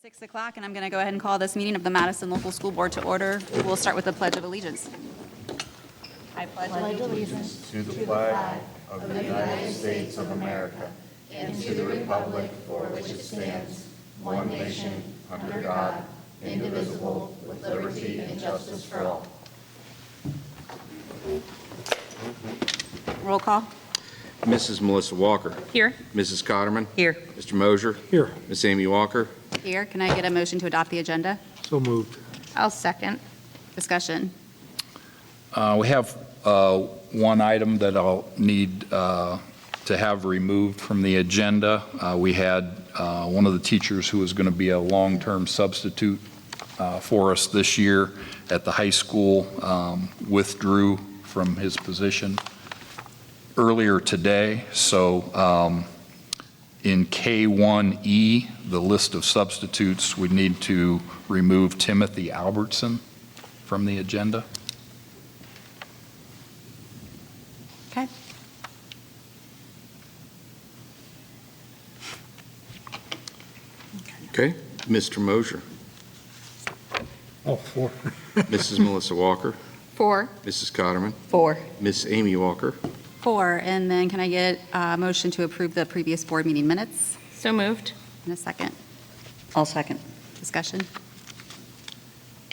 6 o'clock, and I'm going to go ahead and call this meeting of the Madison Local School Board to order. We'll start with the Pledge of Allegiance. I pledge allegiance to the flag of the United States of America and to the republic for which it stands, one nation, under God, indivisible, with liberty and justice for all. Roll call. Mrs. Melissa Walker. Here. Mrs. Cotterman. Here. Mr. Mosier. Here. Miss Amy Walker. Here. Can I get a motion to adopt the agenda? So moved. I'll second. Discussion. We have one item that I'll need to have removed from the agenda. We had one of the teachers who was going to be a long-term substitute for us this year at the high school withdrew from his position earlier today. So in K1E, the list of substitutes, we need to remove Timothy Albertson from the agenda. Okay. Okay. Mr. Mosier. Oh, 4. Mrs. Melissa Walker. 4. Mrs. Cotterman. 4. Miss Amy Walker. 4. And then can I get a motion to approve the previous board meeting minutes? So moved. In a second. I'll second. Discussion.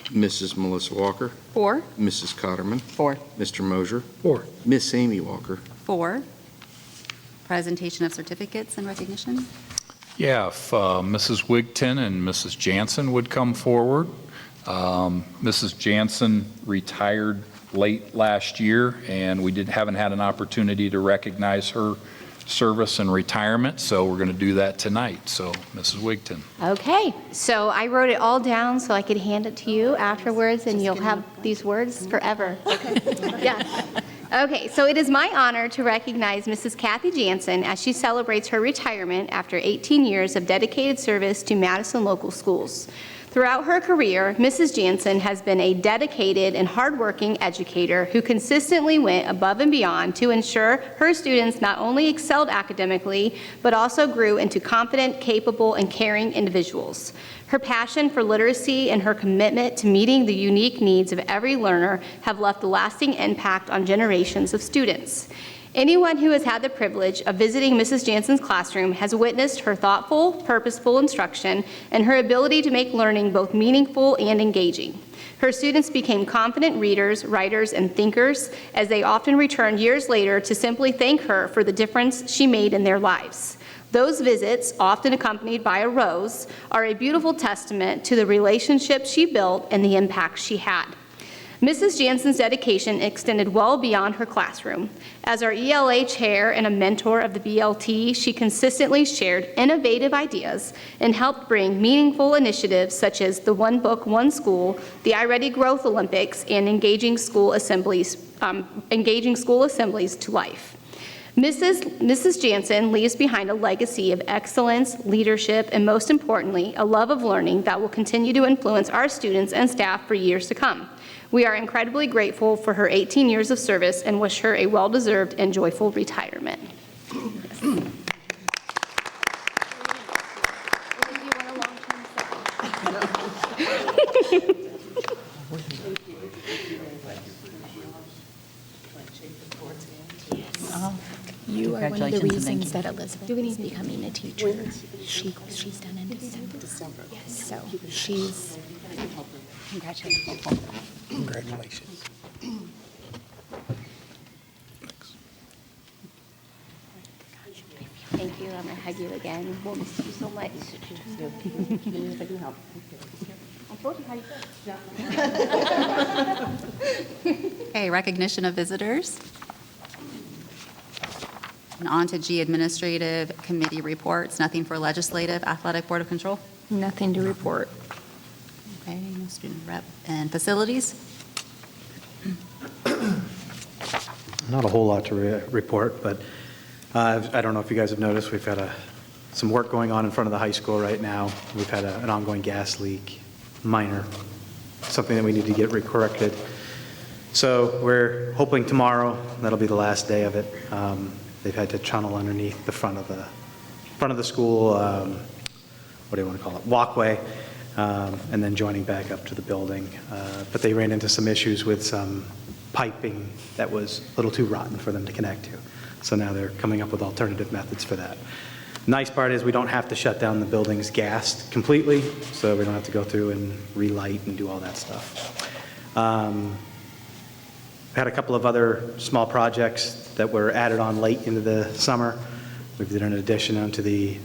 Mrs. Melissa Walker. 4. Mrs. Cotterman. 4. Mr. Mosier. 4. Miss Amy Walker. 4. Presentation of certificates and recognition. Yeah, if Mrs. Wigton and Mrs. Jansen would come forward. Mrs. Jansen retired late last year, and we haven't had an opportunity to recognize her service and retirement, so we're going to do that tonight. So, Mrs. Wigton. Okay, so I wrote it all down so I could hand it to you afterwards, and you'll have these words forever. Yeah. Okay, so it is my honor to recognize Mrs. Kathy Jansen as she celebrates her retirement after 18 years of dedicated service to Madison local schools. Throughout her career, Mrs. Jansen has been a dedicated and hardworking educator who consistently went above and beyond to ensure her students not only excelled academically, but also grew into confident, capable, and caring individuals. Her passion for literacy and her commitment to meeting the unique needs of every learner have left a lasting impact on generations of students. Anyone who has had the privilege of visiting Mrs. Jansen's classroom has witnessed her thoughtful, purposeful instruction and her ability to make learning both meaningful and engaging. Her students became confident readers, writers, and thinkers, as they often returned years later to simply thank her for the difference she made in their lives. Those visits, often accompanied by a rose, are a beautiful testament to the relationship she built and the impact she had. Mrs. Jansen's dedication extended well beyond her classroom. As our ELA chair and a mentor of the BLT, she consistently shared innovative ideas and helped bring meaningful initiatives such as the One Book, One School, the iReady Growth Olympics, and engaging school assemblies to life. Mrs. Jansen leaves behind a legacy of excellence, leadership, and most importantly, a love of learning that will continue to influence our students and staff for years to come. We are incredibly grateful for her 18 years of service and wish her a well-deserved and joyful retirement. You are one of the reasons that Elizabeth is becoming a teacher. She's done in December. Yes, so she's, congratulations. Congratulations. Thank you. I'm going to hug you again. We'll miss you so much. I told you how you feel. Okay, recognition of visitors. And on to G, administrative committee reports. Nothing for legislative, athletic, board of control. Nothing to report. Okay, no student rep. And facilities. Not a whole lot to report, but I don't know if you guys have noticed, we've had some work going on in front of the high school right now. We've had an ongoing gas leak, minor, something that we need to get corrected. So we're hoping tomorrow, that'll be the last day of it. They've had to tunnel underneath the front of the school what do you want to call it, walkway, and then joining back up to the building. But they ran into some issues with some piping that was a little too rotten for them to connect to. So now they're coming up with alternative methods for that. Nice part is we don't have to shut down the building's gas completely, so we don't have to go through and relight and do all that stuff. Had a couple of other small projects that were added on late into the summer. We did an addition onto the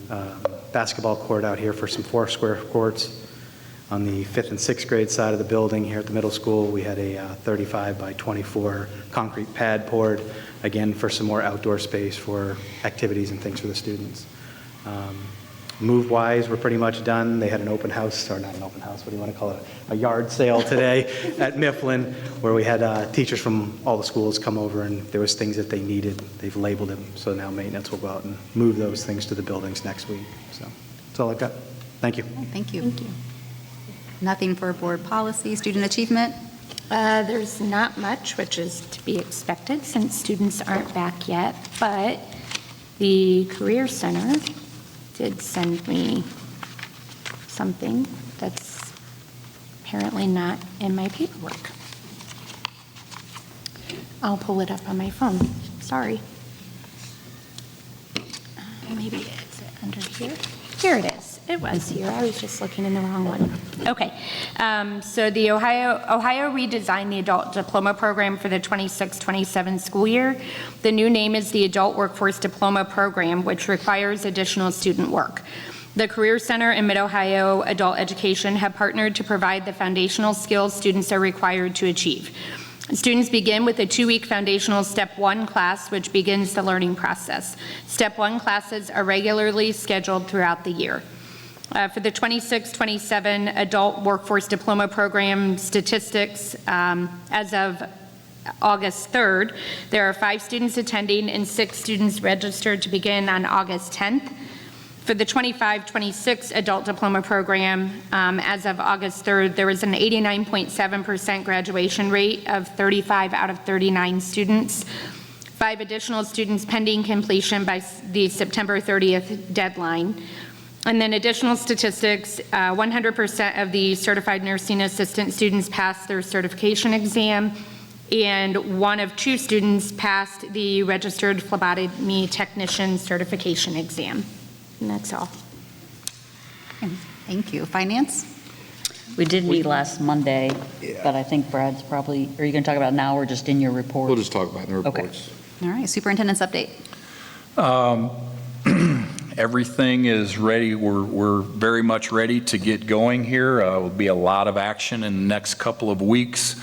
basketball court out here for some 4 square courts. On the 5th and 6th grade side of the building here at the middle school, we had a 35 by 24 concrete pad poured, again, for some more outdoor space for activities and things for the students. Move-wise, we're pretty much done. They had an open house, or not an open house, what do you want to call it, a yard sale today at Mifflin, where we had teachers from all the schools come over, and there was things that they needed. They've labeled them, so now maintenance will go out and move those things to the buildings next week. So that's all I've got. Thank you. Thank you. Thank you. Nothing for board policy, student achievement? There's not much, which is to be expected since students aren't back yet, but the Career Center did send me something that's apparently not in my paperwork. I'll pull it up on my phone. Sorry. Maybe it's under here. Here it is. It was here. I was just looking in the wrong one. Okay. So the Ohio redesigned the adult diploma program for the 26-27 school year. The new name is the Adult Workforce Diploma Program, which requires additional student work. The Career Center and Mid-Ohio Adult Education have partnered to provide the foundational skills students are required to achieve. Students begin with a 2-week foundational Step 1 class, which begins the learning process. Step 1 classes are regularly scheduled throughout the year. For the 26-27 Adult Workforce Diploma Program statistics, as of August 3rd, there are 5 students attending and 6 students registered to begin on August 10th. For the 25-26 Adult Diploma Program, as of August 3rd, there was an 89.7% graduation rate of 35 out of 39 students. 5 additional students pending completion by the September 30th deadline. And then additional statistics, 100% of the certified nursing assistant students passed their certification exam, and 1 of 2 students passed the registered phlebotomy technician certification exam. And that's all. Thank you. Finance? We did meet last Monday, but I think Brad's probably, are you going to talk about it now or just in your report? We'll just talk about it in the reports. All right, superintendent's update. Everything is ready. We're very much ready to get going here. Will be a lot of action in the next couple of weeks.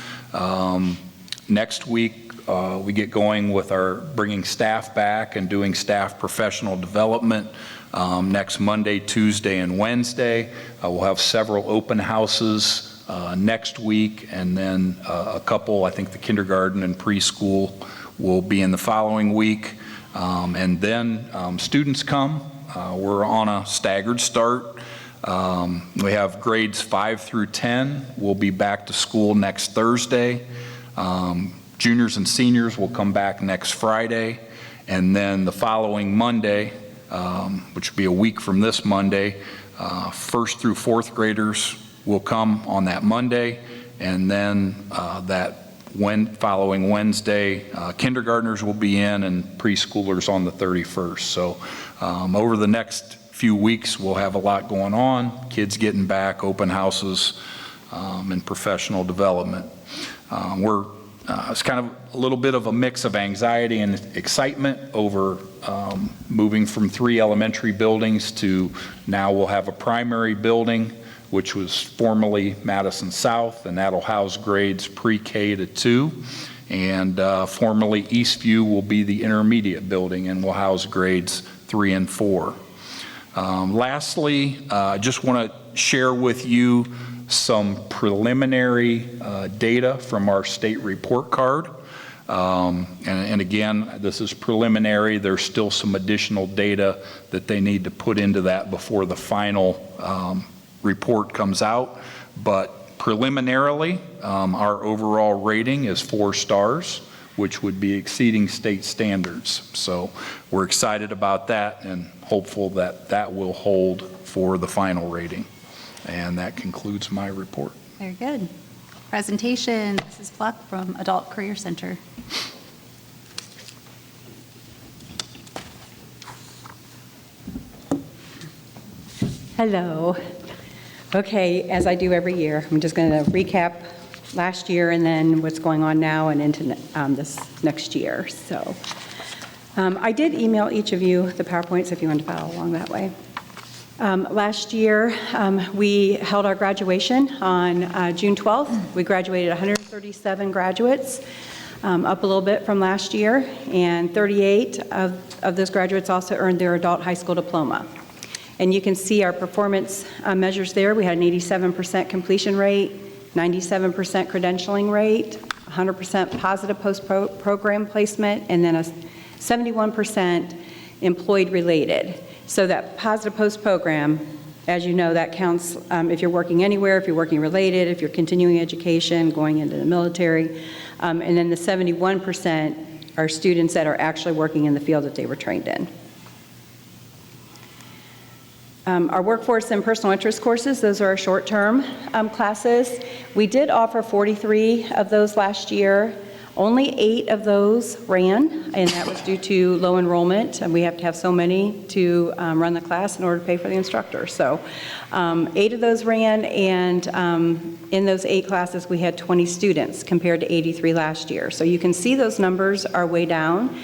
Next week, we get going with our bringing staff back and doing staff professional development. Next Monday, Tuesday, and Wednesday. We'll have several open houses next week, and then a couple, I think the kindergarten and preschool will be in the following week. And then students come. We're on a staggered start. We have grades 5 through 10. We'll be back to school next Thursday. Juniors and seniors will come back next Friday. And then the following Monday, which will be a week from this Monday, 1st through 4th graders will come on that Monday. And then following Wednesday, kindergartners will be in and preschoolers on the 31st. So over the next few weeks, we'll have a lot going on, kids getting back, open houses, and professional development. It's kind of a little bit of a mix of anxiety and excitement over moving from 3 elementary buildings to now we'll have a primary building, which was formerly Madison South, and that'll house grades pre-K to 2. And formerly Eastview will be the intermediate building and will house grades 3 and 4. Lastly, I just want to share with you some preliminary data from our state report card. And again, this is preliminary. There's still some additional data that they need to put into that before the final report comes out. But preliminarily, our overall rating is 4 stars. which would be exceeding state standards. So we're excited about that and hopeful that that will hold for the final rating. And that concludes my report. Very good. Presentation, Mrs. Pluck from Adult Career Center. Hello. Okay, as I do every year, I'm just going to recap last year and then what's going on now and into this next year. So I did email each of you the PowerPoints if you want to follow along that way. Last year, we held our graduation on June 12th. We graduated 137 graduates, up a little bit from last year, and 38 of those graduates also earned their adult high school diploma. And you can see our performance measures there. We had an 87% completion rate, 97% credentialing rate, 100% positive post-program placement, and then a 71% employed-related. So that positive post-program, as you know, that counts if you're working anywhere, if you're working related, if you're continuing education, going into the military. And then the 71% are students that are actually working in the field that they were trained in. Our workforce and personal interest courses, those are our short-term classes. We did offer 43 of those last year. Only 8 of those ran, and that was due to low enrollment, and we have to have so many to run the class in order to pay for the instructor. So 8 of those ran, and in those 8 classes, we had 20 students compared to 83 last year. So you can see those numbers are way down.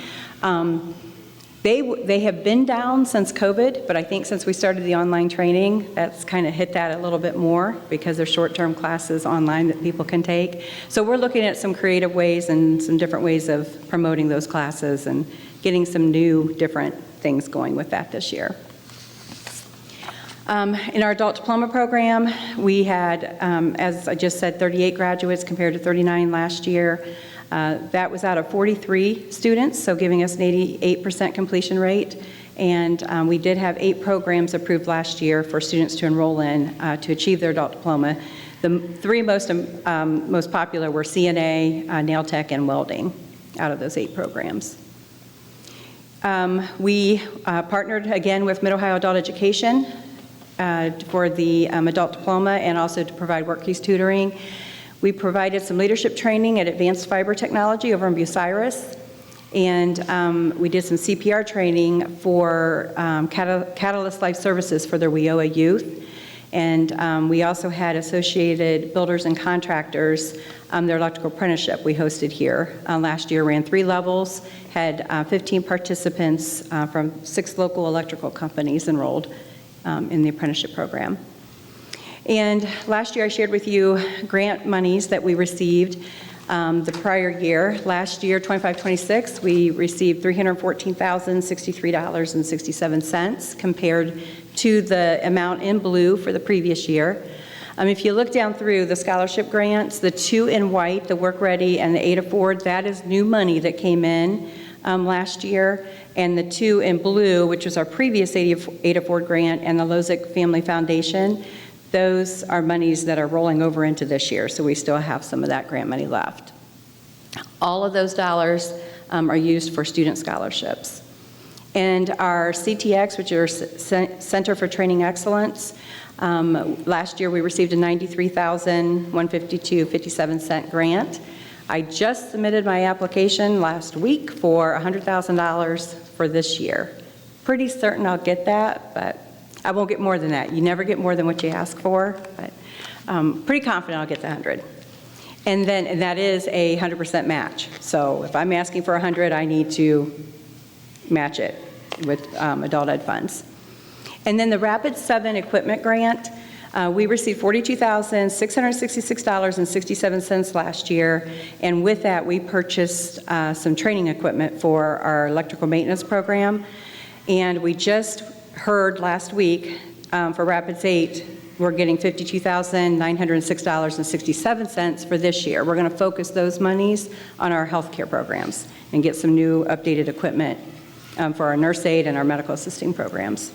They have been down since COVID, but I think since we started the online training, that's kind of hit that a little bit more because there's short-term classes online that people can take. So we're looking at some creative ways and some different ways of promoting those classes and getting some new, different things going with that this year. In our adult diploma program, we had, as I just said, 38 graduates compared to 39 last year. That was out of 43 students, so giving us an 88% completion rate. And we did have 8 programs approved last year for students to enroll in to achieve their adult diploma. The 3 most popular were CNA, nail tech, and welding out of those 8 programs. We partnered again with Mid-Ohio Adult Education for the adult diploma and also to provide work keys tutoring. We provided some leadership training at Advanced Fiber Technology over in Bucyrus, and we did some CPR training for Catalyst Life Services for their WIOA youth. And we also had Associated Builders and Contractors, their electrical apprenticeship we hosted here. Last year ran 3 levels, had 15 participants from 6 local electrical companies enrolled in the apprenticeship program. And last year I shared with you grant monies that we received the prior year. Last year, 25-26, we received $314,063.67 compared to the amount in blue for the previous year. If you look down through the scholarship grants, the 2 in white, the Work Ready and the Ada Ford, that is new money that came in last year. And the 2 in blue, which was our previous Ada Ford grant and the Lozick Family Foundation, those are monies that are rolling over into this year, so we still have some of that grant money left. All of those dollars are used for student scholarships. And our CTX, which is Center for Training Excellence, last year we received a $93,152.57 grant. I just submitted my application last week for $100,000 for this year. Pretty certain I'll get that, but I won't get more than that. You never get more than what you ask for, but pretty confident I'll get the 100. And that is a 100% match. So if I'm asking for 100, I need to match it with adult ed funds. And then the Rapid 7 equipment grant, we received $42,666.67 last year. And with that, we purchased some training equipment for our electrical maintenance program. And we just heard last week for Rapids 8, we're getting $52,906.67 for this year. We're going to focus those monies on our healthcare programs and get some new updated equipment for our nurse aid and our medical assisting programs.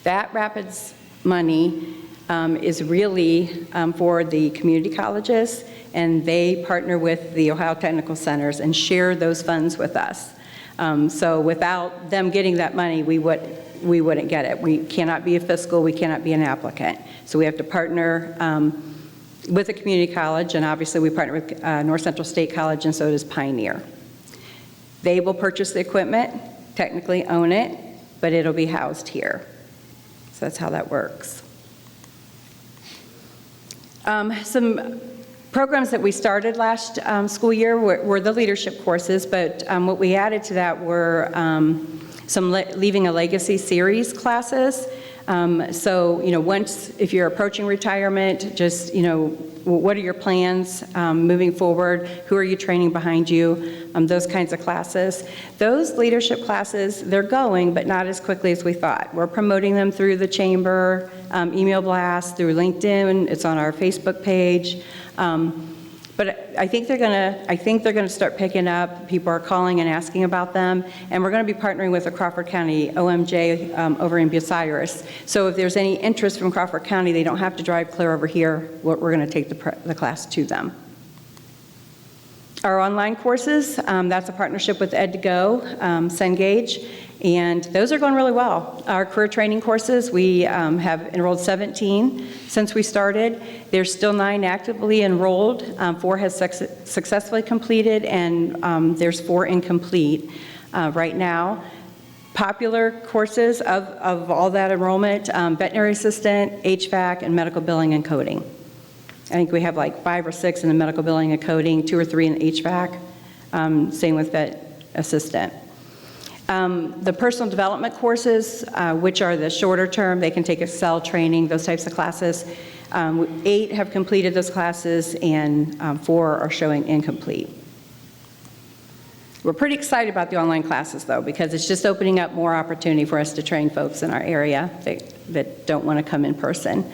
That Rapids money is really for the community colleges, and they partner with the Ohio Technical Centers and share those funds with us. So without them getting that money, we wouldn't get it. We cannot be a fiscal, we cannot be an applicant. So we have to partner with a community college, and obviously we partner with North Central State College, and so does Pioneer. They will purchase the equipment, technically own it, but it'll be housed here. So that's how that works. Some programs that we started last school year were the leadership courses, but what we added to that were some Leaving a Legacy series classes. So, if you're approaching retirement, just, what are your plans moving forward? Who are you training behind you? Those kinds of classes. Those leadership classes, they're going, but not as quickly as we thought. We're promoting them through the chamber, email blast, through LinkedIn. It's on our Facebook page. But I think they're going to start picking up. People are calling and asking about them, and we're going to be partnering with the Crawford County OMJ over in Bucyrus. So if there's any interest from Crawford County, they don't have to drive clear over here. We're going to take the class to them. Our online courses, that's a partnership with Ed2Go, Cengage, and those are going really well. Our career training courses, we have enrolled 17 since we started. There's still 9 actively enrolled. 4 has successfully completed, and there's 4 incomplete right now. Popular courses of all that enrollment, veterinary assistant, HVAC, and medical billing and coding. I think we have like 5 or 6 in the medical billing and coding, 2 or 3 in HVAC, same with vet assistant. The personal development courses, which are the shorter term, they can take Excel training, those types of classes. 8 have completed those classes, and 4 are showing incomplete. We're pretty excited about the online classes, though, because it's just opening up more opportunity for us to train folks in our area that don't want to come in person.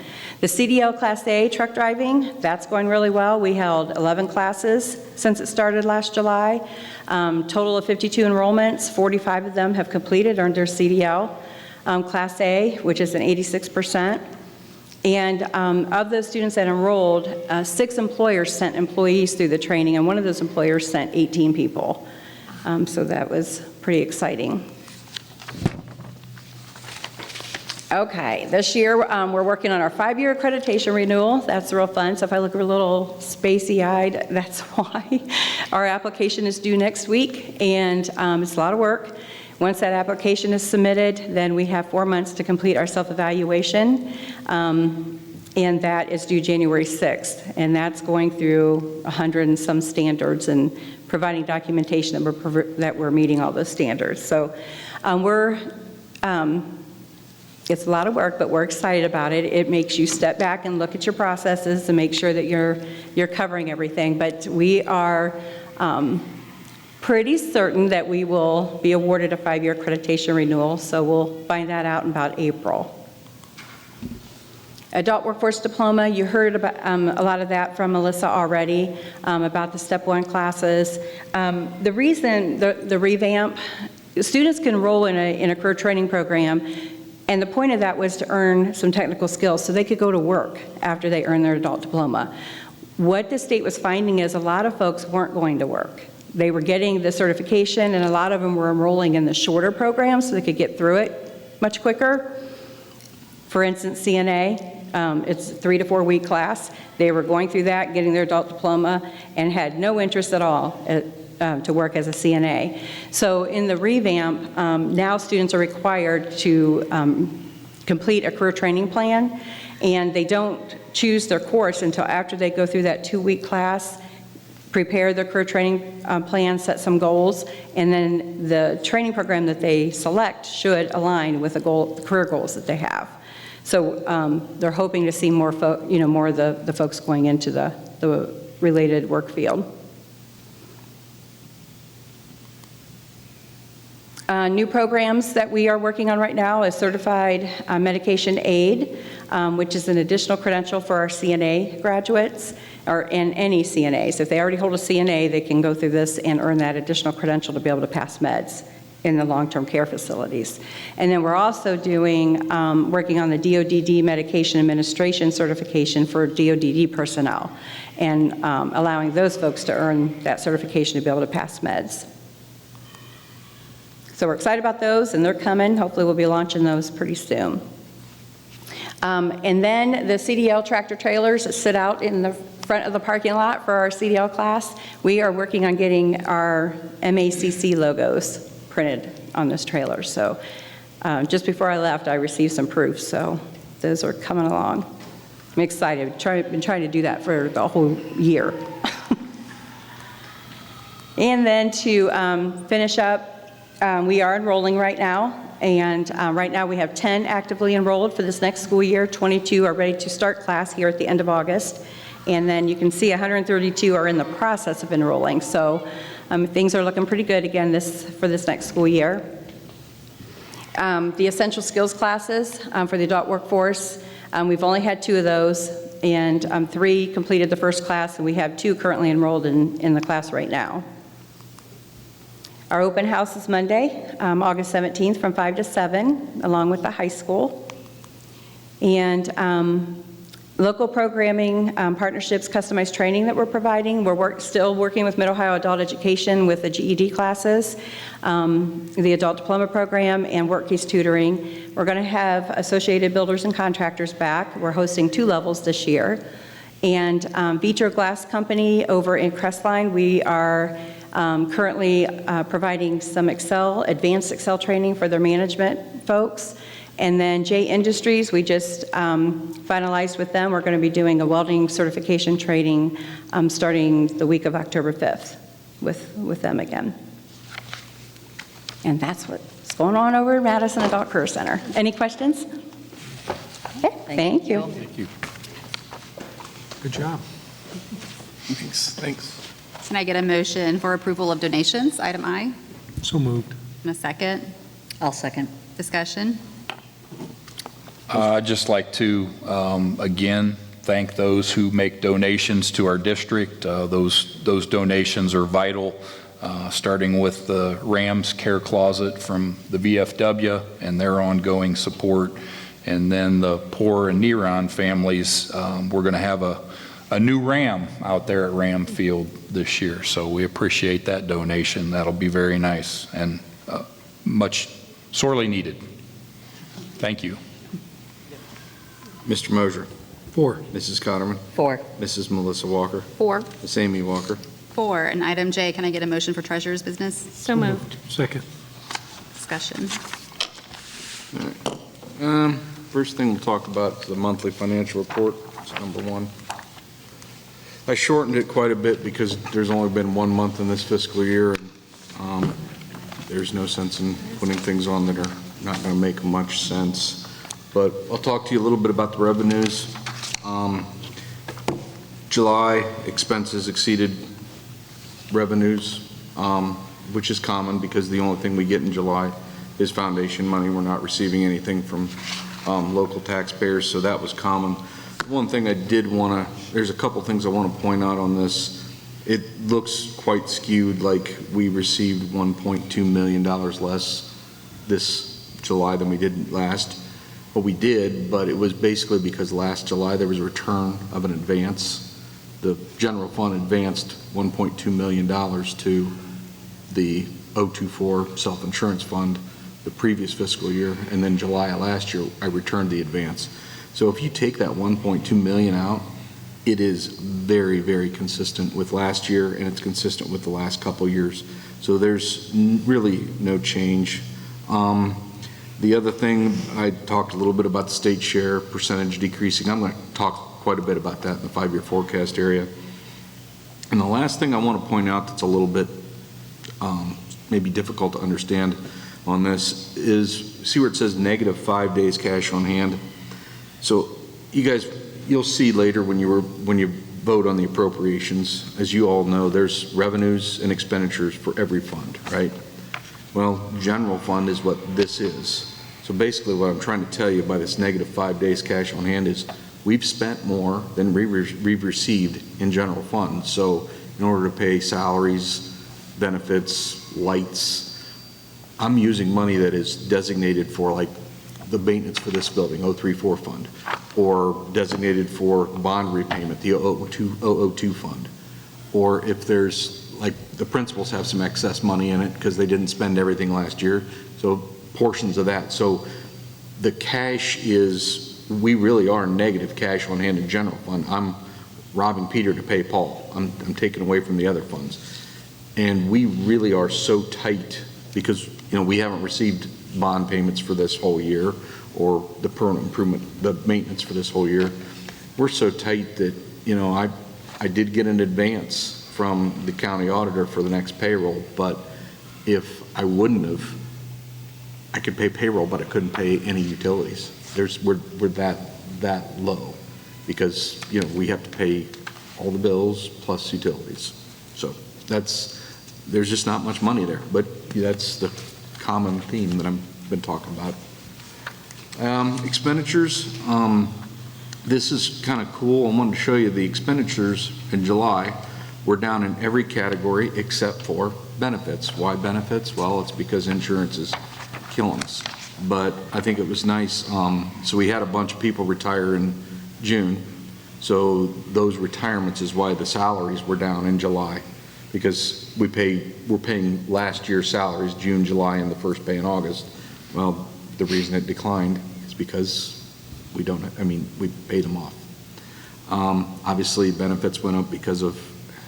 The CDL Class A truck driving, that's going really well. We held 11 classes since it started last July. Total of 52 enrollments, 45 of them have completed, earned their CDL Class A, which is an 86%. And of those students that enrolled, 6 employers sent employees through the training, and one of those employers sent 18 people. So that was pretty exciting. Okay, this year we're working on our 5-year accreditation renewal. That's real fun. So if I look a little spacey-eyed, that's why. Our application is due next week, and it's a lot of work. Once that application is submitted, then we have 4 months to complete our self-evaluation, and that is due January 6th. And that's going through 100 and some standards and providing documentation that we're meeting all those standards. So it's a lot of work, but we're excited about it. It makes you step back and look at your processes to make sure that you're covering everything. But we are pretty certain that we will be awarded a 5-year accreditation renewal, so we'll find that out in about April. Adult Workforce Diploma, you heard about a lot of that from Melissa already about the Step 1 classes. The reason, the revamp, students can enroll in a career training program, and the point of that was to earn some technical skills so they could go to work after they earn their adult diploma. What the state was finding is a lot of folks weren't going to work. They were getting the certification, and a lot of them were enrolling in the shorter programs so they could get through it much quicker. For instance, CNA, it's a 3 to 4 week class. They were going through that, getting their adult diploma, and had no interest at all to work as a CNA. So in the revamp, now students are required to complete a career training plan, and they don't choose their course until after they go through that 2-week class, prepare their career training plan, set some goals, and then the training program that they select should align with the career goals that they have. So they're hoping to see more, more of the folks going into the related work field. New programs that we are working on right now is Certified Medication Aid, which is an additional credential for our CNA graduates, and any CNAs. If they already hold a CNA, they can go through this and earn that additional credential to be able to pass meds in the long-term care facilities. And then we're also doing, working on the DODD medication administration certification for DODD personnel, and allowing those folks to earn that certification to be able to pass meds. So we're excited about those, and they're coming. Hopefully we'll be launching those pretty soon. And then the CDL tractor trailers sit out in the front of the parking lot for our CDL class. We are working on getting our MACC logos printed on those trailers. So just before I left, I received some proof, so those are coming along. I'm excited. Been trying to do that for the whole year. And then to finish up, we are enrolling right now, and right now we have 10 actively enrolled for this next school year. 22 are ready to start class here at the end of August, and then you can see 132 are in the process of enrolling. So things are looking pretty good again for this next school year. The essential skills classes for the adult workforce, we've only had 2 of those, and 3 completed the first class, and we have 2 currently enrolled in the class right now. Our open house is Monday, August 17th from 5 to 7, along with the high school. And local programming, partnerships, customized training that we're providing. We're still working with Mid-Ohio Adult Education with the GED classes, the Adult Diploma Program, and work case tutoring. We're going to have Associated Builders and Contractors back. We're hosting 2 levels this year. And Vitro Glass Company over in Crestline, we are currently providing some advanced Excel training for their management folks. And then J Industries, we just finalized with them. We're going to be doing a welding certification training starting the week of October 5th with them again. And that's what's going on over at Madison Adult Career Center. Any questions? Okay, thank you. Thank you. Good job. Thanks. Can I get a motion for approval of donations, item I? So moved. And a second? I'll second. Discussion? I'd just like to, again, thank those who make donations to our district. Those donations are vital, starting with the Rams Care Closet from the VFW and their ongoing support. And then the Poor and Neron families, we're going to have a new Ram out there at Ram Field this year. So we appreciate that donation. That'll be very nice and much sorely needed. Thank you. Mr. Mosier. 4. Mrs. Cotterman. 4. Mrs. Melissa Walker. 4. Miss Amy Walker. 4. And item J, can I get a motion for treasurer's business? So moved. Second. Discussion? First thing we'll talk about is the monthly financial report. It's number 1. I shortened it quite a bit because there's only been 1 month in this fiscal year. And, there's no sense in putting things on that are not going to make much sense. But I'll talk to you a little bit about the revenues. July expenses exceeded revenues, which is common because the only thing we get in July is foundation money. We're not receiving anything from local taxpayers, so that was common. One thing I did want to, there's a couple things I want to point out on this. It looks quite skewed, like we received $1.2 million less this July than we did last. Well, we did, but it was basically because last July there was a return of an advance. The general fund advanced $1.2 million to the 024 self-insurance fund the previous fiscal year, and then July of last year I returned the advance. So if you take that 1.2 million out, it is very, very consistent with last year, and it's consistent with the last couple years. So there's really no change. The other thing, I talked a little bit about the state share percentage decreasing. I'm going to talk quite a bit about that in the 5-year forecast area. And the last thing I want to point out that's a little bit maybe difficult to understand on this is, see where it says -5 days cash on hand? So you guys, you'll see later when you vote on the appropriations, as you all know, there's revenues and expenditures for every fund, right? Well, general fund is what this is. So basically what I'm trying to tell you by this -5 days cash on hand is we've spent more than we've received in general fund. So in order to pay salaries, benefits, lights, I'm using money that is designated for like the maintenance for this building, 034 fund, or designated for bond repayment, the 002 fund. Or if there's, like, the principals have some excess money in it because they didn't spend everything last year, so portions of that. So the cash is, we really are negative cash on hand in general fund. I'm robbing Peter to pay Paul. I'm taking away from the other funds. And we really are so tight because, we haven't received bond payments for this whole year or the permanent improvement, the maintenance for this whole year. We're so tight that, I did get an advance from the county auditor for the next payroll, but if I wouldn't have, I could pay payroll, but I couldn't pay any utilities. We're that low because, we have to pay all the bills plus utilities. So there's just not much money there, but that's the common theme that I've been talking about. Expenditures, this is kind of cool. I wanted to show you the expenditures in July. We're down in every category except for benefits. Why benefits? Well, it's because insurance is killing us. But I think it was nice. So we had a bunch of people retire in June. So those retirements is why the salaries were down in July, because we're paying last year's salaries, June, July, and the first pay in August. Well, the reason it declined is because we paid them off. Obviously, benefits went up because of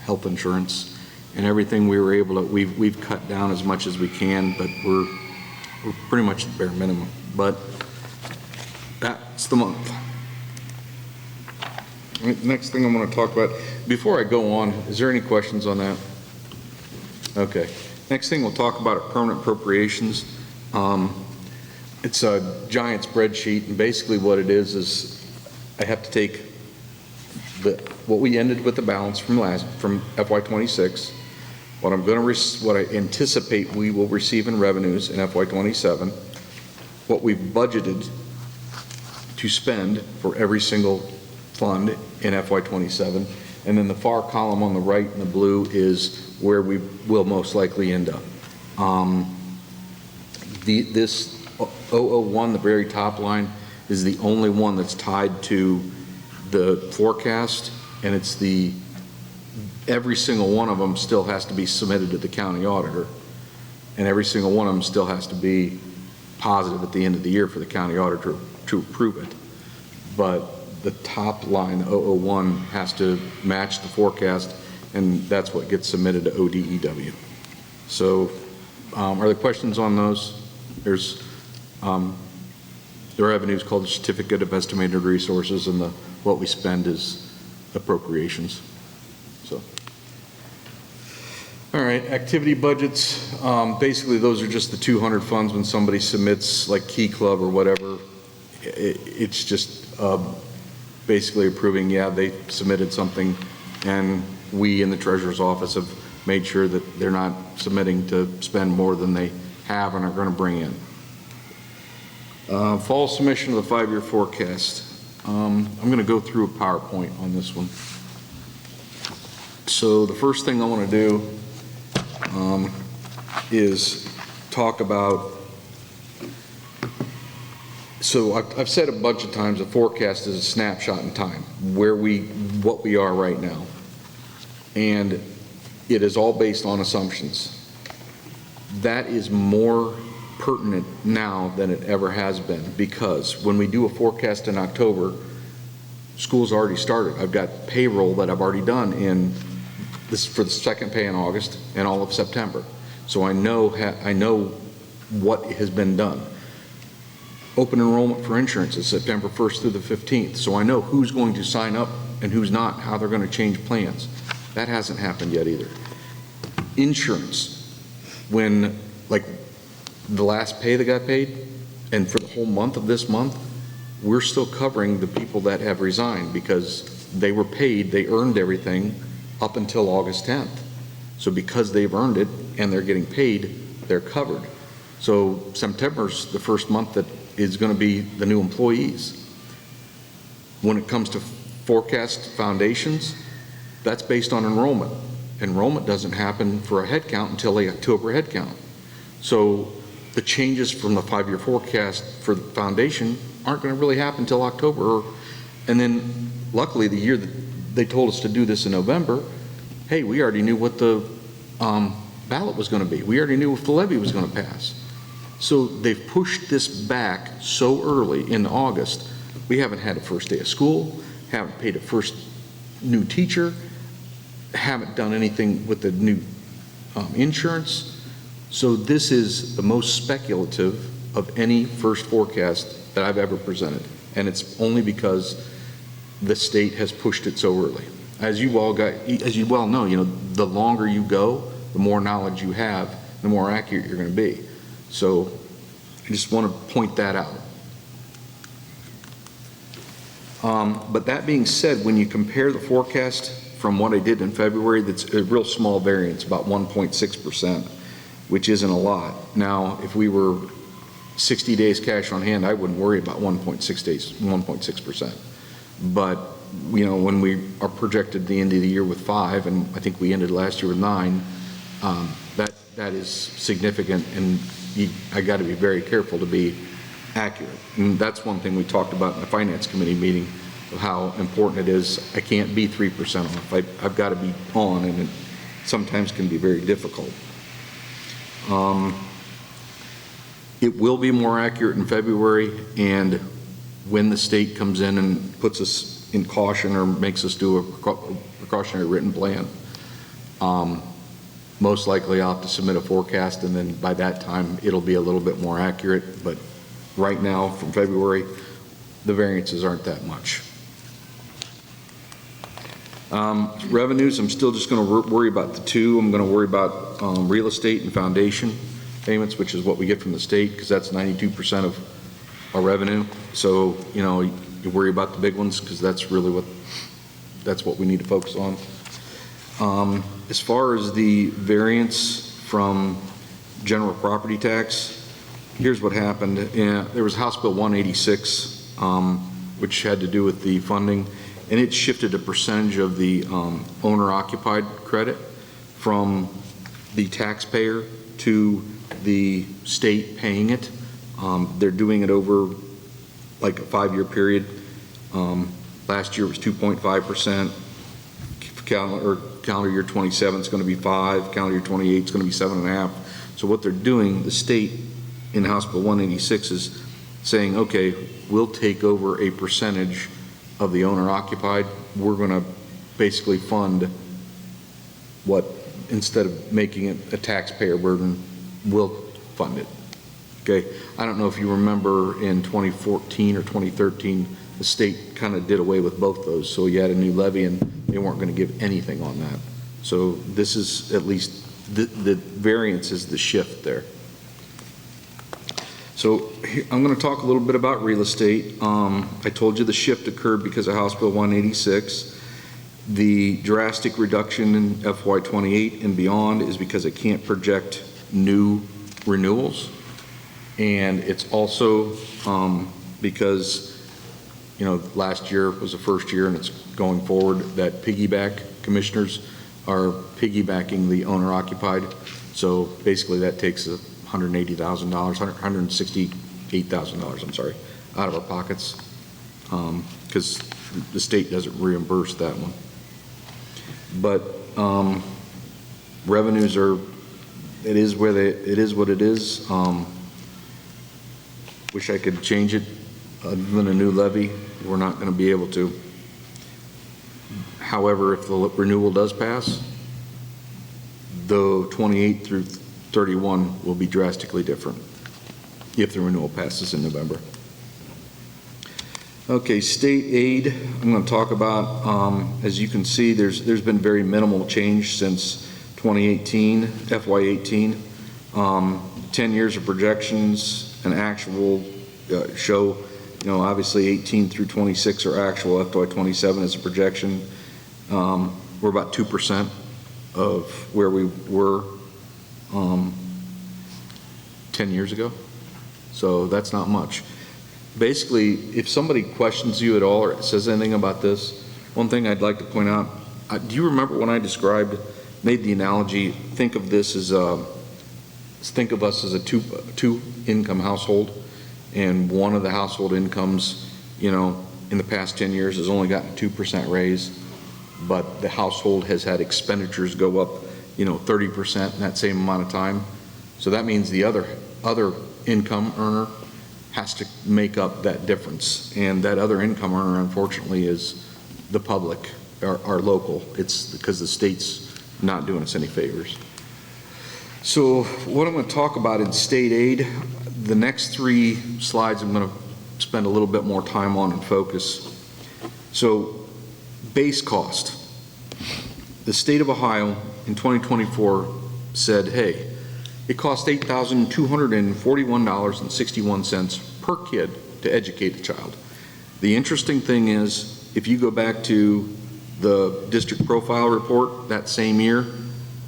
health insurance and everything. We were able to, we've cut down as much as we can, but we're pretty much the bare minimum. But that's the month. Next thing I want to talk about, before I go on, is there any questions on that? Okay. Next thing we'll talk about are permanent appropriations. It's a giant spreadsheet, and basically what it is I have to take what we ended with the balance from FY26, what I anticipate we will receive in revenues in FY27, what we've budgeted to spend for every single fund in FY27, and then the far column on the right in the blue is where we will most likely end up. This 001, the very top line, is the only one that's tied to the forecast, and it's every single one of them still has to be submitted to the county auditor, and every single one of them still has to be positive at the end of the year for the county auditor to approve it. But the top line, 001, has to match the forecast, and that's what gets submitted to ODEW. So are there questions on those? There's the revenue is called the Certificate of Estimated Resources, and what we spend is appropriations. So, all right, activity budgets. Basically, those are just the 200 funds when somebody submits, like Key Club or whatever. It's just basically approving, yeah, they submitted something, and we in the Treasurer's Office have made sure that they're not submitting to spend more than they have and are going to bring in. Fall submission of the 5-year forecast. I'm going to go through a PowerPoint on this one. So the first thing I want to do is talk about, so I've said a bunch of times, a forecast is a snapshot in time, what we are right now. And it is all based on assumptions. That is more pertinent now than it ever has been, because when we do a forecast in October, school's already started. I've got payroll that I've already done for the second pay in August and all of September. So I know what has been done. Open enrollment for insurance is September 1st through the 15th. So I know who's going to sign up and who's not, how they're going to change plans. That hasn't happened yet either. Insurance, when like the last pay that got paid, and for the whole month of this month, we're still covering the people that have resigned because they were paid, they earned everything up until August 10th. So because they've earned it and they're getting paid, they're covered. So September's the first month that is going to be the new employees. When it comes to forecast foundations, that's based on enrollment. Enrollment doesn't happen for a head count until the October head count. So the changes from the 5-year forecast for the foundation aren't going to really happen until October. And then luckily the year that they told us to do this in November, hey, we already knew what the ballot was going to be. We already knew if the levy was going to pass. So they've pushed this back so early in August. We haven't had a first day of school, haven't paid a first new teacher, haven't done anything with the new insurance. So this is the most speculative of any first forecast that I've ever presented. And it's only because the state has pushed it so early. As you well know, the longer you go, the more knowledge you have, the more accurate you're going to be. So I just want to point that out. But that being said, when you compare the forecast from what I did in February, that's a real small variance, about 1.6%, which isn't a lot. Now, if we were 60 days cash on hand, I wouldn't worry about 1.6%. But, when we are projected the end of the year with 5, and I think we ended last year with 9, that is significant, and I got to be very careful to be accurate. And that's one thing we talked about in the Finance Committee meeting, of how important it is. I can't be 3% off. I've got to be on, and it sometimes can be very difficult. It will be more accurate in February, and when the state comes in and puts us in caution or makes us do a precautionary written plan, most likely I'll have to submit a forecast, and then by that time it'll be a little bit more accurate. But right now, from February, the variances aren't that much. Revenues, I'm still just going to worry about the two. I'm going to worry about real estate and foundation payments, which is what we get from the state, because that's 92% of our revenue. So, you worry about the big ones, because that's really what we need to focus on. As far as the variance from general property tax, here's what happened. There was House Bill 186, which had to do with the funding, and it shifted a percentage of the owner-occupied credit from the taxpayer to the state paying it. They're doing it over like a 5-year period. Last year was 2.5%. Calendar year 27 is going to be 5. Calendar year 28 is going to be 7.5. So what they're doing, the state in House Bill 186 is saying, okay, we'll take over a percentage of the owner-occupied. We're going to basically fund what, instead of making it a taxpayer burden, we'll fund it. Okay, I don't know if you remember in 2014 or 2013, the state kind of did away with both those. So you had a new levy, and they weren't going to give anything on that. So this is at least the variance is the shift there. So I'm going to talk a little bit about real estate. I told you the shift occurred because of House Bill 186. The drastic reduction in FY28 and beyond is because it can't project new renewals. And it's also because, last year was the first year, and it's going forward, that piggyback commissioners are piggybacking the owner-occupied. So basically that takes $180,000, $168,000, I'm sorry, out of our pockets, because the state doesn't reimburse that one. But revenues are, it is what it is. Wish I could change it. Other than a new levy, we're not going to be able to. However, if the renewal does pass, the 28 through 31 will be drastically different if the renewal passes in November. Okay, state aid, I'm going to talk about. As you can see, there's been very minimal change since 2018, FY18. 10 years of projections and actual show, obviously 18 through 26 are actual, FY27 is a projection. We're about 2% of where we were 10 years ago. So that's not much. Basically, if somebody questions you at all or says anything about this, one thing I'd like to point out, do you remember when I made the analogy, think of this as think of us as a two-income household, and one of the household incomes, in the past 10 years has only gotten 2% raise, but the household has had expenditures go up, 30% in that same amount of time. So that means the other income earner has to make up that difference. And that other income earner, unfortunately, is the public, our local. It's because the state's not doing us any favors. So what I'm going to talk about in state aid, the next 3 slides I'm going to spend a little bit more time on and focus. So base cost. The state of Ohio in 2024 said, hey, it costs $8,241.61 per kid to educate a child. The interesting thing is, if you go back to the district profile report that same year,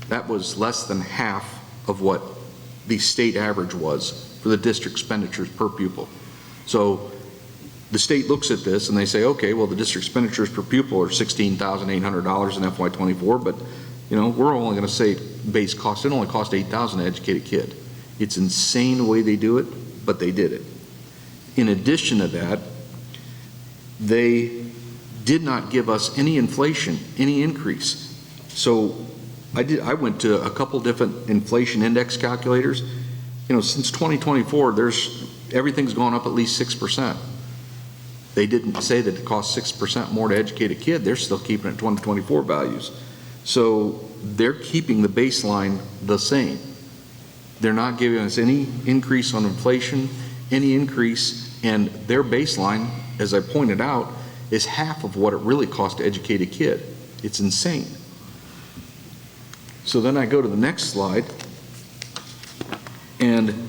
that was less than half of what the state average was for the district expenditures per pupil. So the state looks at this and they say, okay, well, the district expenditures per pupil are $16,800 in FY24, but we're only going to say base cost. It only cost $8,000 to educate a kid. It's insane the way they do it, but they did it. In addition to that, they did not give us any inflation, any increase. So I went to a couple different inflation index calculators. Since 2024, everything's gone up at least 6%. They didn't say that it costs 6% more to educate a kid. They're still keeping it 2024 values. So they're keeping the baseline the same. They're not giving us any increase on inflation, any increase, and their baseline, as I pointed out, is half of what it really costs to educate a kid. It's insane. So then I go to the next slide, and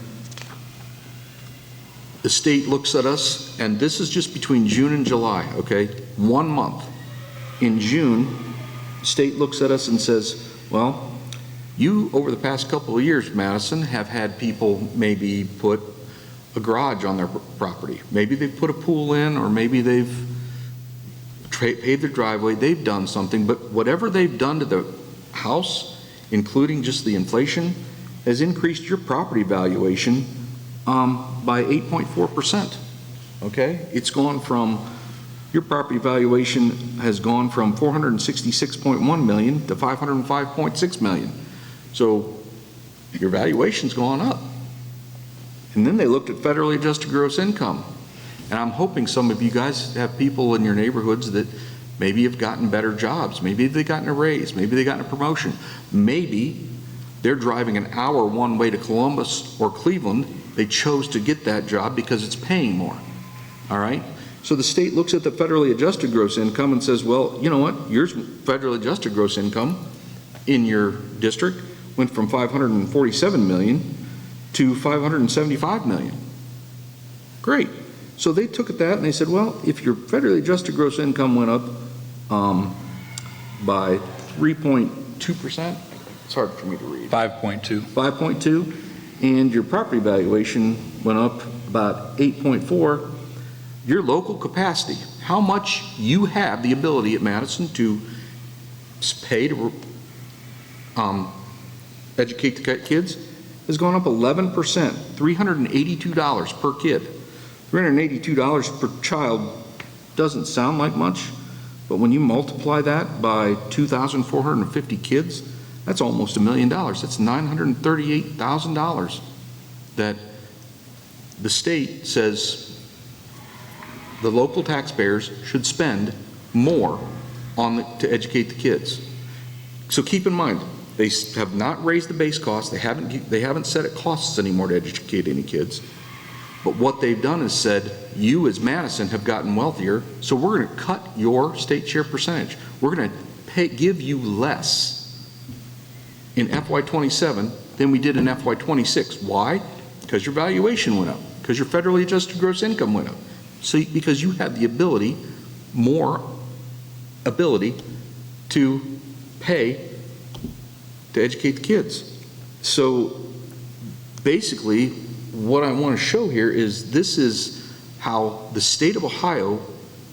the state looks at us, and this is just between June and July, okay? 1 month. In June, the state looks at us and says, well, you, over the past couple of years, Madison, have had people maybe put a garage on their property. Maybe they've put a pool in, or maybe they've paved their driveway. They've done something, but whatever they've done to the house, including just the inflation, has increased your property valuation by 8.4%, okay? It's gone from, your property valuation has gone from $466.1 million to $505.6 million. So your valuation's gone up. And then they looked at federally adjusted gross income. And I'm hoping some of you guys have people in your neighborhoods that maybe have gotten better jobs. Maybe they've gotten a raise. Maybe they've gotten a promotion. Maybe they're driving an hour one way to Columbus or Cleveland. They chose to get that job because it's paying more. All right? So the state looks at the federally adjusted gross income and says, well, you know what? Your federally adjusted gross income in your district went from $547 million to $575 million. Great. So they took at that and they said, well, if your federally adjusted gross income went up by 3.2%, it's hard for me to read. 5.2. 5.2, and your property valuation went up about 8.4, your local capacity, how much you have the ability at Madison to pay to educate the kids, has gone up 11%, $382 per kid. $382 per child doesn't sound like much, but when you multiply that by 2,450 kids, that's almost $1 million. That's $938,000 that the state says the local taxpayers should spend more to educate the kids. So keep in mind, they have not raised the base cost. They haven't said it costs anymore to educate any kids. But what they've done is said, you as Madison have gotten wealthier, so we're going to cut your state share percentage. We're going to give you less in FY27 than we did in FY26. Why? Because your valuation went up, because your federally adjusted gross income went up. So because you have the ability, more ability to pay to educate the kids. So basically, what I want to show here is this is how the state of Ohio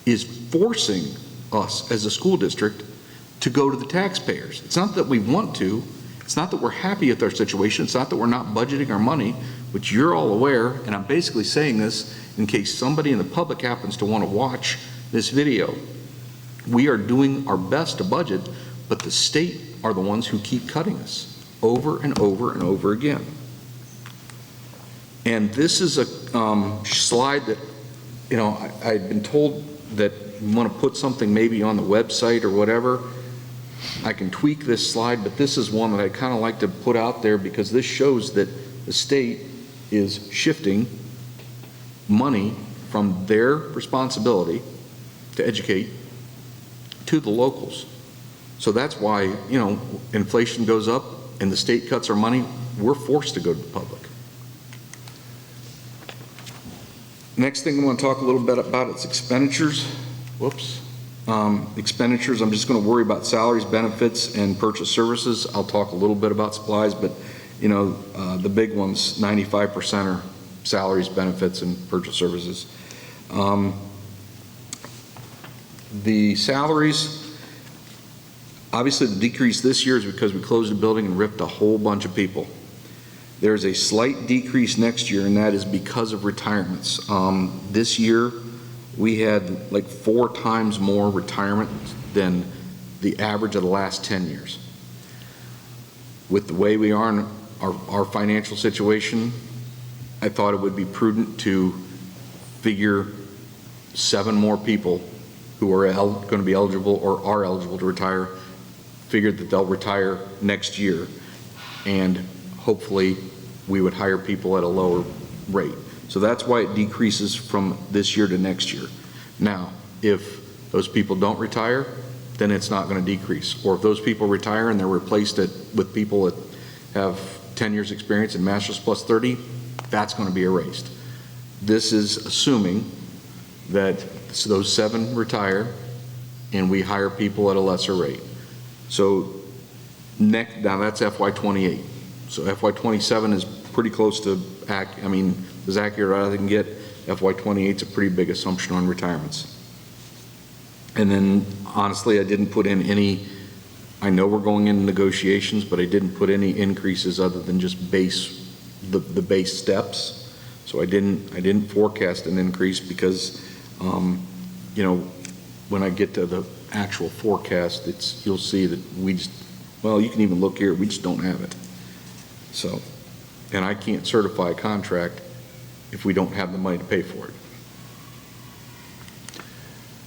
is forcing us as a school district to go to the taxpayers. It's not that we want to, It's not that we're happy with our situation, it's not that we're not budgeting our money, which you're all aware, and I'm basically saying this in case somebody in the public happens to want to watch this video. We are doing our best to budget, but the state are the ones who keep cutting us over and over and over again. And this is a slide that, you know, I'd been told that you want to put something maybe on the website or whatever. I can tweak this slide, but this is one that I kind of like to put out there because this shows that the state is shifting money from their responsibility to educate to the locals. So that's why, you know, inflation goes up and the state cuts our money, we're forced to go to the public. Next thing I want to talk a little bit about is expenditures. Whoops. Expenditures, I'm just going to worry about salaries, benefits, and purchase services. I'll talk a little bit about supplies, but, you know, the big ones, 95% are salaries, benefits, and purchase services. The salaries, obviously the decrease this year is because we closed the building and ripped a whole bunch of people. There's a slight decrease next year, and that is because of retirements. This year, we had like 4 times more retirement than the average of the last 10 years. With the way we are in our financial situation, I thought it would be prudent to figure 7 more people who are going to be eligible or are eligible to retire, figured that they'll retire next year, and hopefully we would hire people at a lower rate. So that's why it decreases from this year to next year. Now, if those people don't retire, then it's not going to decrease. Or if those people retire and they're replaced with people that have 10 years experience in Masters plus 30, that's going to be erased. This is assuming that those 7 retire and we hire people at a lesser rate. So now that's FY28. So FY27 is pretty close to, as accurate as I can get. FY28 is a pretty big assumption on retirements. And then honestly, I didn't put in any, I know we're going into negotiations, but I didn't put any increases other than just the base steps. So I didn't forecast an increase because, you know, when I get to the actual forecast, you'll see that we just, well, you can even look here, we just don't have it. So, and I can't certify a contract if we don't have the money to pay for it.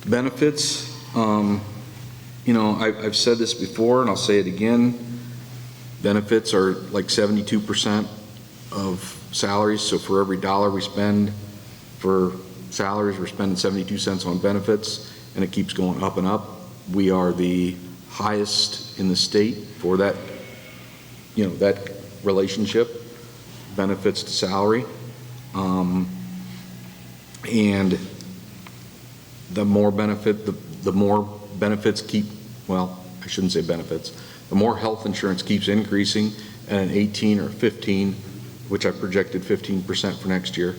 Benefits, you know, I've said this before and I'll say it again. Benefits are like 72% of salaries. So for every dollar we spend for salaries, we're spending 72 cents on benefits, and it keeps going up and up. We are the highest in the state for that, you know, that relationship, benefits to salary. And the more benefits keep, well, I shouldn't say benefits, the more health insurance keeps increasing at an 18 or 15, which I projected 15% for next year,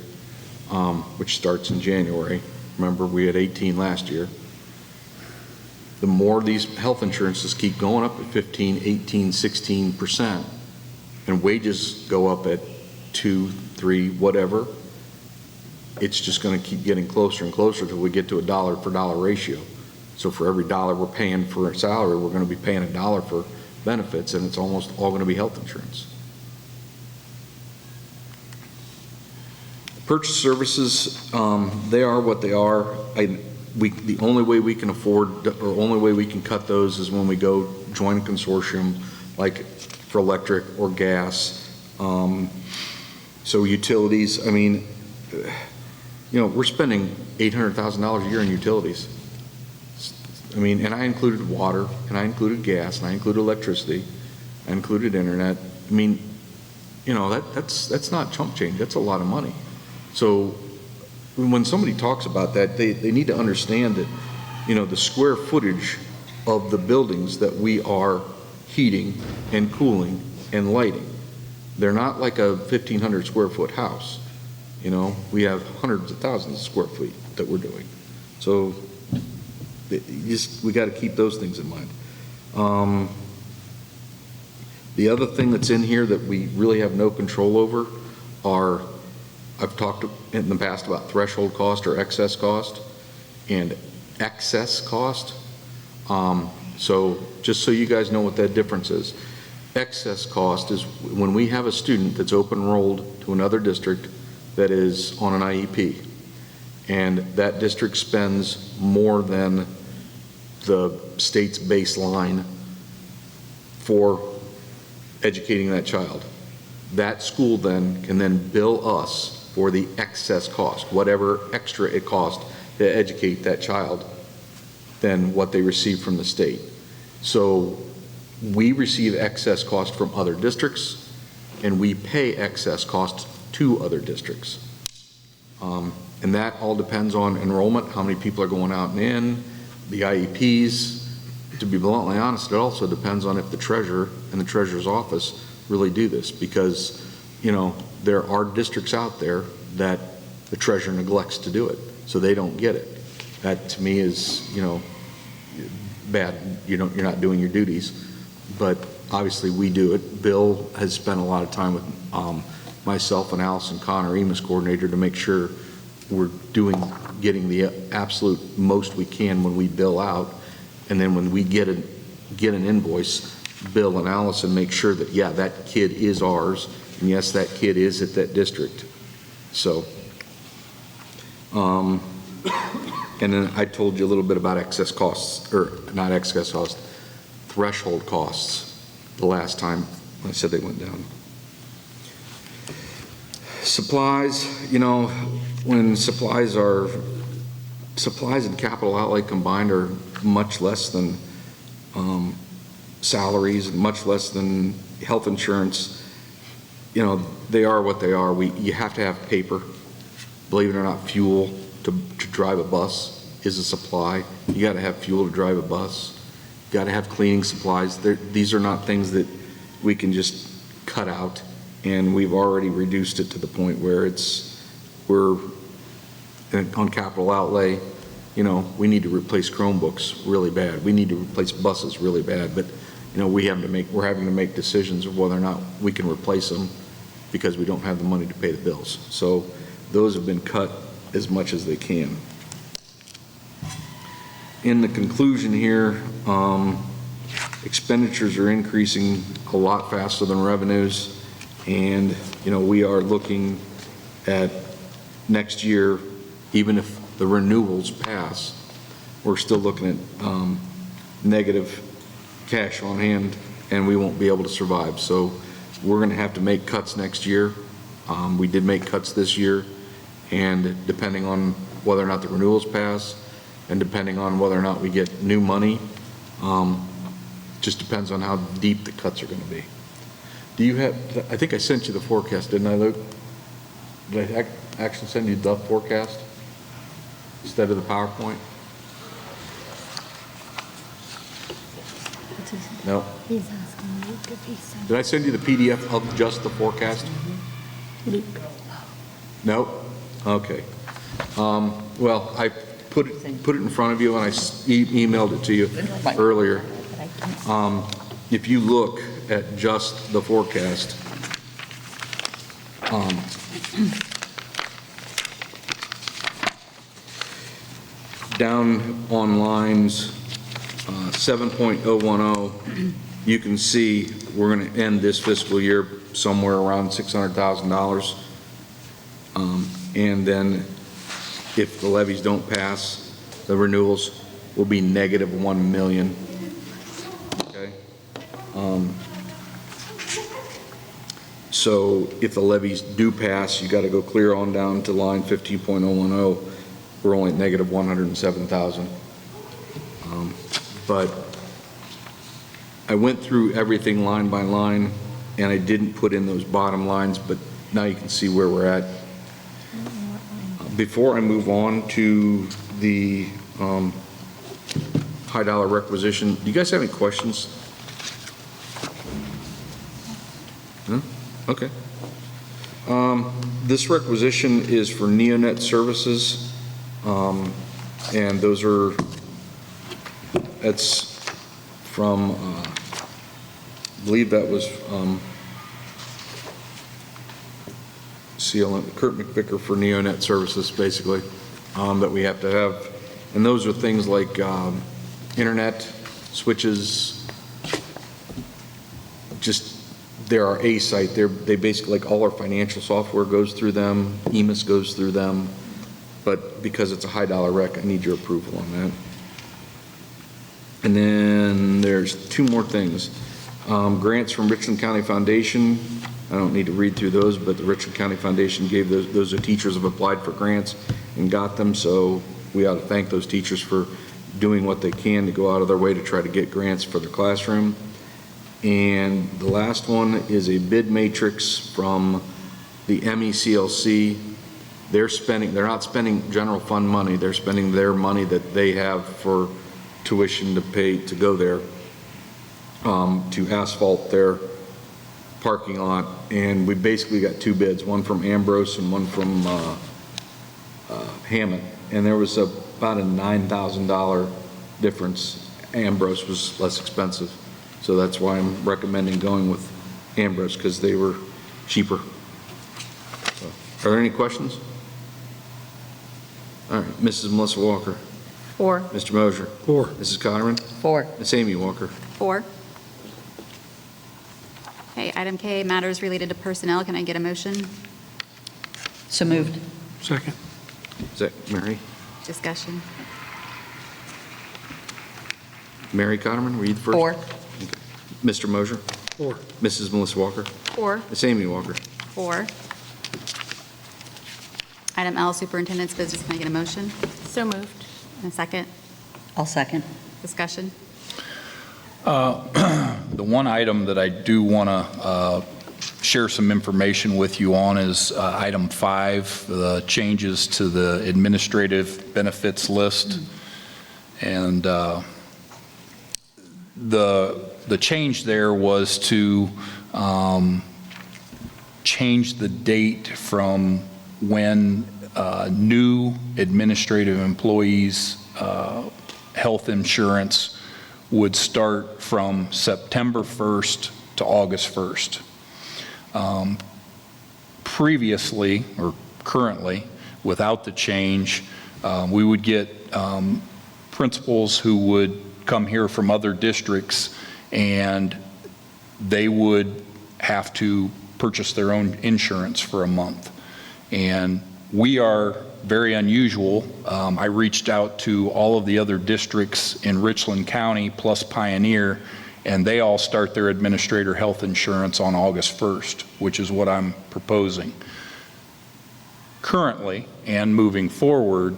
which starts in January. Remember, we had 18 last year. The more these health insurances keep going up at 15, 18, 16%, and wages go up at 2, 3, whatever, it's just going to keep getting closer and closer till we get to a dollar per dollar ratio. So for every dollar we're paying for a salary, we're going to be paying a dollar for benefits, and it's almost all going to be health insurance. Purchase services, they are what they are. The only way we can afford, or only way we can cut those is when we go join a consortium, like for electric or gas. So utilities, I mean, you know, we're spending $800,000 a year in utilities. I mean, and I included water, and I included gas, and I included electricity, I included internet. I mean, you know, that's not chump change, that's a lot of money. So when somebody talks about that, they need to understand that, you know, the square footage of the buildings that we are heating and cooling and lighting, they're not like a 1,500 square foot house. You know, we have hundreds of thousands of square feet that we're doing. So we got to keep those things in mind. The other thing that's in here that we really have no control over are, I've talked in the past about threshold cost or excess cost and excess cost. So just so you guys know what that difference is. Excess cost is when we have a student that's open enrolled to another district that is on an IEP, and that district spends more than the state's baseline for educating that child. That school then can then bill us for the excess cost, whatever extra it costs to educate that child than what they receive from the state. So we receive excess cost from other districts, and we pay excess costs to other districts. And that all depends on enrollment, how many people are going out and in, the IEPs. To be bluntly honest, it also depends on if the treasurer and the treasurer's office really do this, because, you know, there are districts out there that the treasurer neglects to do it, so they don't get it. That to me is, you know, bad. You're not doing your duties, but obviously we do it. Bill has spent a lot of time with myself and Allison Connor, EMIS coordinator, to make sure we're getting the absolute most we can when we bill out, and then when we get an invoice, Bill and Allison make sure that, yeah, that kid is ours, and yes, that kid is at that district. So, and then I told you a little bit about excess costs, or not excess costs, threshold costs the last time I said they went down. Supplies, you know, when supplies and capital outlay combined are much less than salaries, much less than health insurance. You know, they are what they are. You have to have paper. Believe it or not, fuel to drive a bus is a supply. You got to have fuel to drive a bus. You got to have cleaning supplies. These are not things that we can just cut out, and we've already reduced it to the point where we're on capital outlay. You know, we need to replace Chromebooks really bad. We need to replace buses really bad, but you know, we're having to make decisions of whether or not we can replace them because we don't have the money to pay the bills. So those have been cut as much as they can. In the conclusion here, expenditures are increasing a lot faster than revenues, and you know, we are looking at next year, even if the renewals pass, we're still looking at negative cash on hand, and we won't be able to survive. So we're going to have to make cuts next year. We did make cuts this year, and depending on whether or not the renewals pass, and depending on whether or not we get new money, just depends on how deep the cuts are going to be. Do you have, I think I sent you the forecast, didn't I, Luke? Did I actually send you the forecast instead of the PowerPoint? No. He's asking Luke if he sent. Did I send you the PDF of just the forecast? Luke. No? Okay. Well, I put it in front of you, and I emailed it to you earlier. If you look at just the forecast, down on lines 7.010, you can see we're going to end this fiscal year somewhere around $600,000. And then if the levies don't pass, the renewals will be negative $1 million. Okay. So if the levies do pass, you got to go clear on down to line 15.010. We're only at negative 107,000. But I went through everything line by line, and I didn't put in those bottom lines, but now you can see where we're at. Before I move on to the high dollar requisition, do you guys have any questions? No? Okay. This requisition is for neonet services, and that's from believe that was Kurt McVicker for Neonet services, basically, that we have to have. And those are things like internet, switches, just, they're our A site. They basically, like all our financial software goes through them, EMIS goes through them, but because it's a high dollar rec, I need your approval on that. And then there's two more things. Grants from Richland County Foundation. I don't need to read through those, but the Richland County Foundation gave those are teachers have applied for grants and got them, so we ought to thank those teachers for doing what they can to go out of their way to try to get grants for their classroom. And the last one is a bid matrix from the MECLC. They're not spending general fund money, they're spending their money that they have for tuition to pay to go there, to asphalt their parking lot. And we basically got two bids, one from Ambrose and one from Hammond. And there was about a $9,000 difference. Ambrose was less expensive. So that's why I'm recommending going with Ambrose, because they were cheaper. So, are there any questions? All right, Mrs. Melissa Walker. 4. Mr. Mosier. 4. Mrs. Cotterman. 4. Miss Amy Walker. 4. Okay, item K, matters related to personnel. Can I get a motion? So moved. Second. Is that Mary? Discussion. Mary Cotterman, were you the first? 4. Mr. Mosier. 4. Mrs. Melissa Walker. 4. Miss Amy Walker. 4. Item L, superintendent's business. Can I get a motion? So moved. And a second? I'll second. Discussion. The one item that I do want to share some information with you on is item 5, the changes to the administrative benefits list. And the change there was to change the date from when new administrative employees' health insurance would start from September 1st to August 1st. Previously, or currently, without the change, we would get principals who would come here from other districts, and they would have to purchase their own insurance for a month. And we are very unusual. I reached out to all of the other districts in Richland County plus Pioneer, and they all start their administrator health insurance on August 1st, which is what I'm proposing. Currently, and moving forward,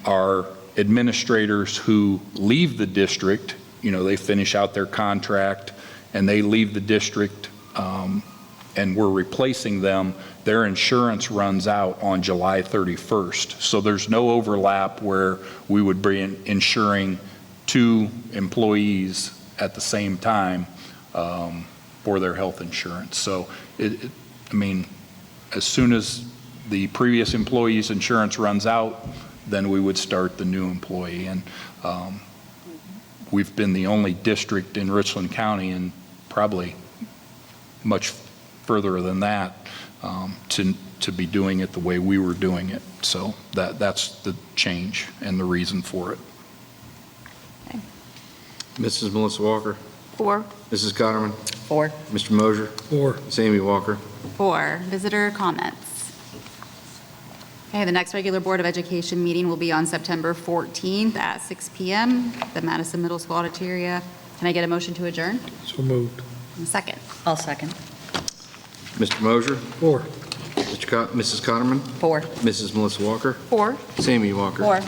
our administrators who leave the district, they finish out their contract and they leave the district, and we're replacing them, their insurance runs out on July 31st. So there's no overlap where we would be insuring 2 employees at the same time for their health insurance. So, as soon as the previous employee's insurance runs out, then we would start the new employee. And we've been the only district in Richland County, and probably much further than that, to be doing it the way we were doing it. So that's the change and the reason for it. Mrs. Melissa Walker. 4. Mrs. Cotterman. 4. Mr. Mosier. 4. Miss Amy Walker. 4, visitor comments. Okay, the next regular Board of Education meeting will be on September 14th at 6 p.m. at the Madison Middle School Auditoria. Can I get a motion to adjourn? So moved. And a second. I'll second. Mr. Mosier. 4. Mrs. Cotterman. 4. Mrs. Melissa Walker. 4. Miss Amy Walker. 4.